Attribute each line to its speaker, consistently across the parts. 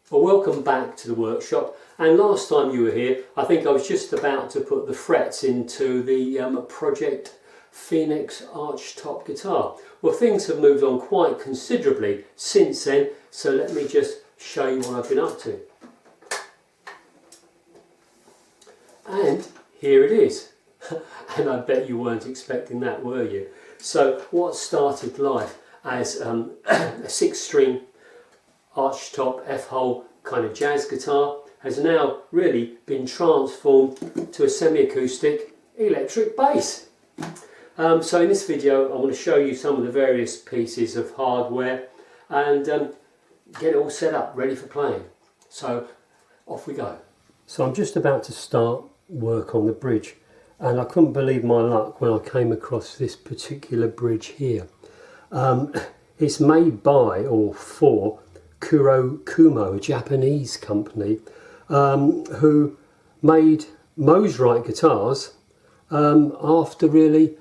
Speaker 1: Well, welcome back to the workshop. And last time you were here, I think I was just about to put the frets into the Project Phoenix archtop guitar. Well, things have moved on quite considerably since then, so let me just show you what I've been up to. And here it is. And I bet you weren't expecting that, were you? So what started life as a 6-string archtop F-hole kind of jazz guitar has now really been transformed to a semi-acoustic electric bass. So in this video I want to show you some of the various pieces of hardware and get it all set up ready for playing. So off we go. So I'm just about to start work on the bridge, and I couldn't believe my luck when I came across this particular bridge here. It's made by or for Kumo, a Japanese company who made Mosrite guitars after really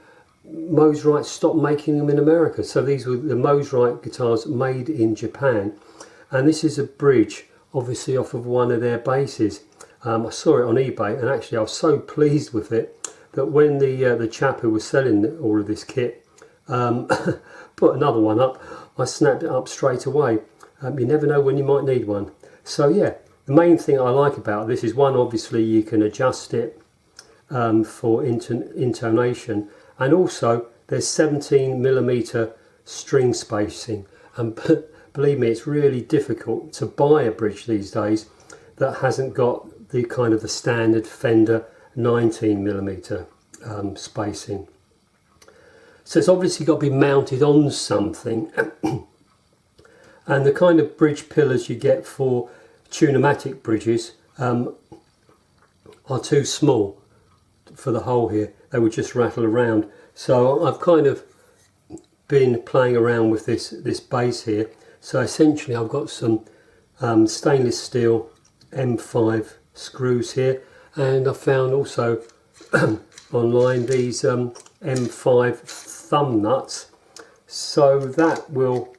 Speaker 1: Mosrite stopped making them in America. So these were the Mosrite guitars made in Japan, and this is a bridge obviously off of one of their basses. I saw it on eBay, and actually I was so pleased with it that when the chap who was selling all of this kit put another one up, I snapped it up straight away. You never know when you might need one. So yeah, the main thing I like about this is, one, obviously you can adjust it for intonation, and also there's 17mm string spacing, and believe me, it's really difficult to buy a bridge these days that hasn't got the kind of the standard Fender 19mm spacing. So it's obviously got to be mounted on something. And the kind of bridge pillars you get for Tune-o-matic bridges are too small for the hole here. They would just rattle around. So I've kind of been playing around with this base here. So essentially I've got some stainless steel M5 screws here, and I found also online these M5 thumb nuts. So that will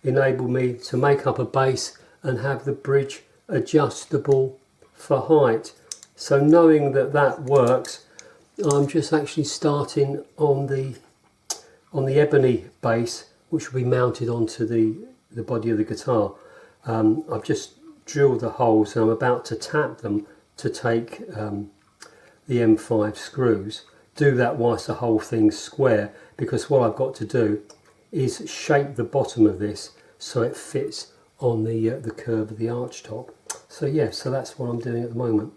Speaker 1: enable me to make up a base and have the bridge adjustable for height. So knowing that that works, I'm just actually starting on the ebony base, which will be mounted onto the body of the guitar. I've just drilled the holes and I'm about to tap them to take the M5 screws. Do that whilst the whole thing's square, because what I've got to do is shape the bottom of this so it fits on the curve of the archtop. So yeah, so that's what I'm doing at the moment.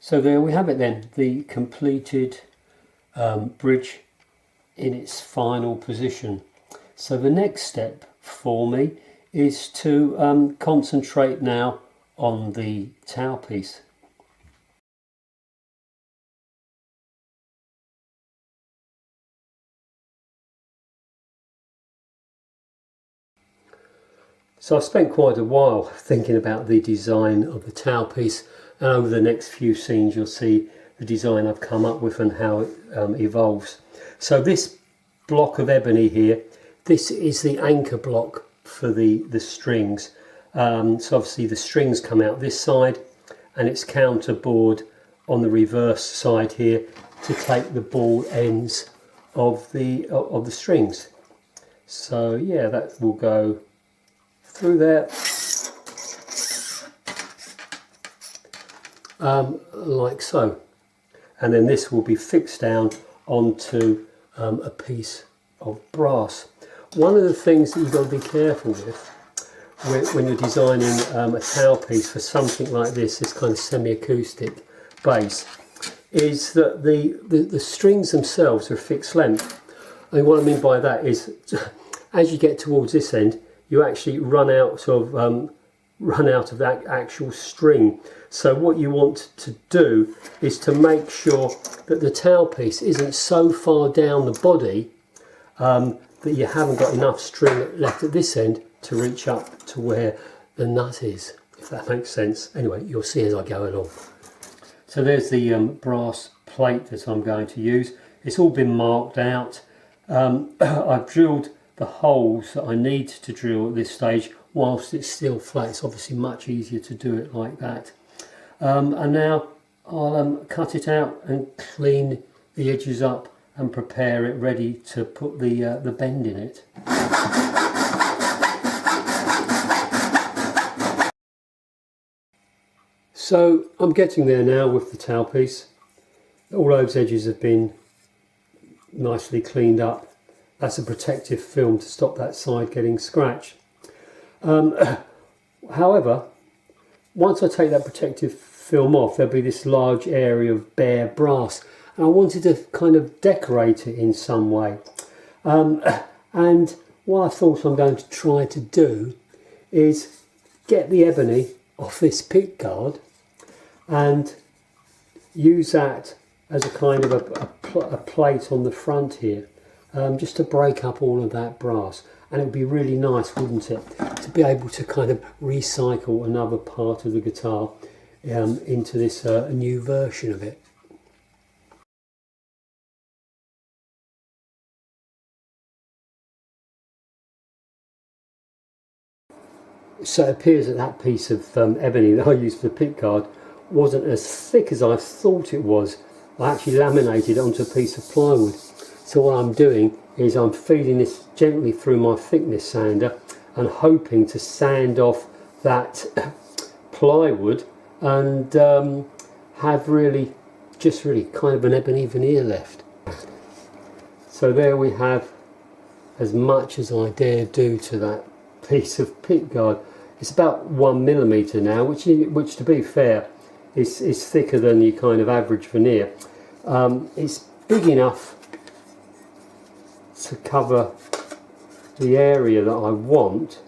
Speaker 1: So there we have it then, the completed bridge in its final position. So the next step for me is to concentrate now on the tailpiece. So I spent quite a while thinking about the design of the tailpiece, and over the next few scenes you'll see the design I've come up with and how it evolves. So this block of ebony here, this is the anchor block for the strings. So obviously the strings come out this side, and it's counterboard on the reverse side here to take the ball ends of the strings. So yeah, that will go through there like so, and then this will be fixed down onto a piece of brass. One of the things that you've got to be careful with when you're designing a tailpiece for something like this kind of semi-acoustic bass, is that the strings themselves are fixed length. And what I mean by that is, as you get towards this end, you actually run out of that actual string. So what you want to do is to make sure that the tailpiece isn't so far down the body that you haven't got enough string left at this end to reach up to where the nut is, if that makes sense. Anyway, you'll see as I go along. So there's the brass plate that I'm going to use. It's all been marked out. I've drilled the holes that I need to drill at this stage whilst it's still flat. It's obviously much easier to do it like that. And now I'll cut it out and clean the edges up and prepare it ready to put the bend in it. So I'm getting there now with the tailpiece. All those edges have been nicely cleaned up. That's a protective film to stop that side getting scratched. However, once I take that protective film off, there'll be this large area of bare brass, and I wanted to kind of decorate it in some way. And what I thought I'm going to try to do is get the ebony off this pick guard and use that as a kind of a plate on the front here, just to break up all of that brass. And it would be really nice, wouldn't it, to be able to kind of recycle another part of the guitar into this new version of it. So it appears that that piece of ebony that I used for the pickguard wasn't as thick as I thought it was. I actually laminated it onto a piece of plywood. So what I'm doing is I'm feeding this gently through my thickness sander and hoping to sand off that plywood and have really kind of an ebony veneer left. So there we have as much as I dare do to that piece of pickguard. It's about 1 millimetre now, which to be fair is thicker than your kind of average veneer. It's big enough to cover the area that I want.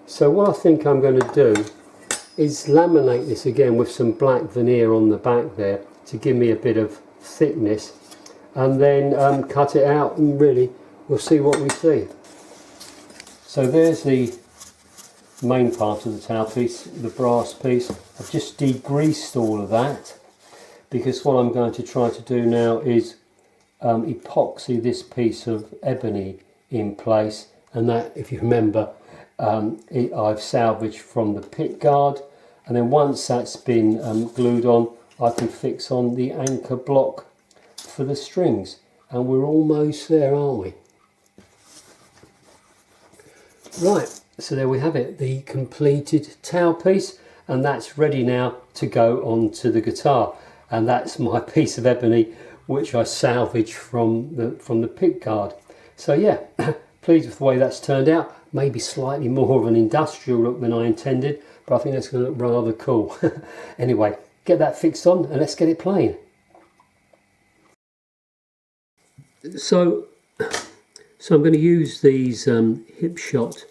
Speaker 1: So what I think I'm going to do is laminate this again with some black veneer on the back there to give me a bit of thickness, and then cut it out, and really we'll see what we see. So there's the main part of the tailpiece, the brass piece. I've just degreased all of that because what I'm going to try to do now is epoxy this piece of ebony in place, and that, if you remember, I've salvaged from the pick guard, and then once that's been glued on, I can fix on the anchor block for the strings, and we're almost there, aren't we? Right, so there we have it, the completed tailpiece, and that's ready now to go onto the guitar. And that's my piece of ebony which I salvaged from the pick guard. So yeah, pleased with the way that's turned out. Maybe slightly more of an industrial look than I intended, but I think that's going to look rather cool. Anyway, get that fixed on and let's get it playing. So I'm going to use these hip shot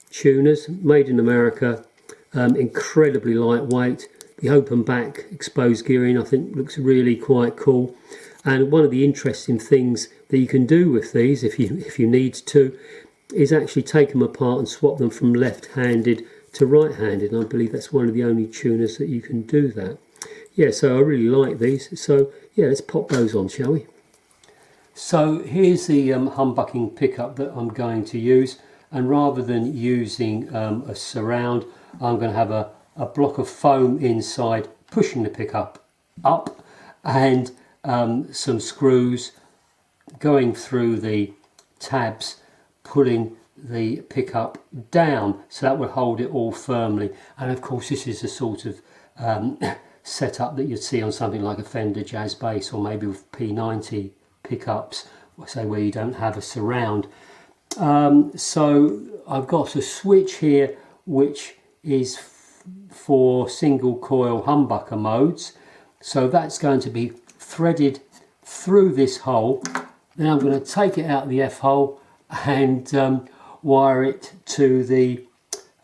Speaker 1: tuners, made in America, incredibly lightweight. The open back exposed gearing I think looks really quite cool, and one of the interesting things that you can do with these, if you need to, is actually take them apart and swap them from left-handed to right-handed, and I believe that's one of the only tuners that you can do that. Yeah, so I really like these, so yeah, let's pop those on, shall we? So here's the humbucking pickup that I'm going to use, and rather than using a surround, I'm going to have a block of foam inside pushing the pickup up, and some screws going through the tabs pulling the pickup down, so that will hold it all firmly. And of course this is the sort of setup that you'd see on something like a Fender Jazz Bass, or maybe with P90 pickups, say where you don't have a surround. So I've got a switch here which is for single coil humbucker modes, so that's going to be threaded through this hole. Then I'm going to take it out of the F-hole and wire it to the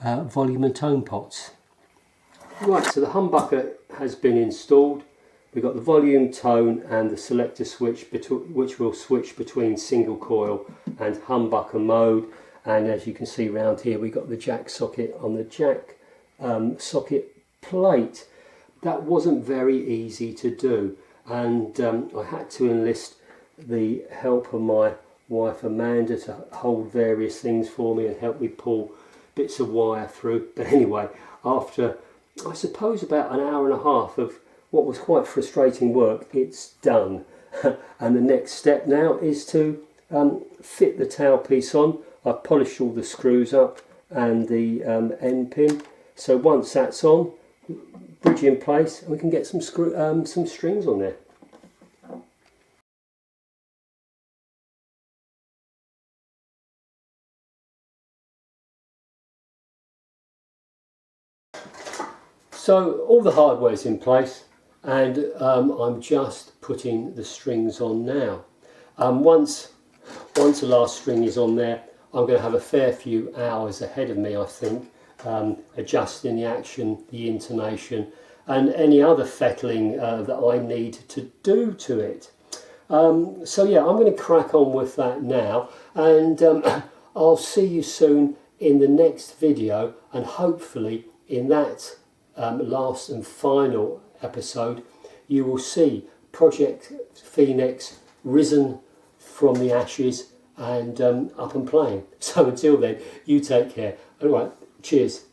Speaker 1: volume and tone pots. Right, so the humbucker has been installed. We've got the volume, tone and the selector switch, which will switch between single coil and humbucker mode. And as you can see around here, we've got the jack socket on the jack socket plate. That wasn't very easy to do, and I had to enlist the help of my wife Amanda to hold various things for me and help me pull bits of wire through. But anyway, after I suppose about an hour and a half of what was quite frustrating work, it's done. And the next step now is to fit the tailpiece on. I've polished all the screws up and the end pin, so once that's on, bridge in place, and we can get some strings on there. So all the hardware's in place, and I'm just putting the strings on now. Once the last string is on there, I'm going to have a fair few hours ahead of me, I think, adjusting the action, the intonation, and any other fettling that I need to do to it. So yeah, I'm going to crack on with that now, and I'll see you soon in the next video, and hopefully in that last and final episode you will see Project Phoenix risen from the ashes and up and playing. So until then, you take care. All right, cheers.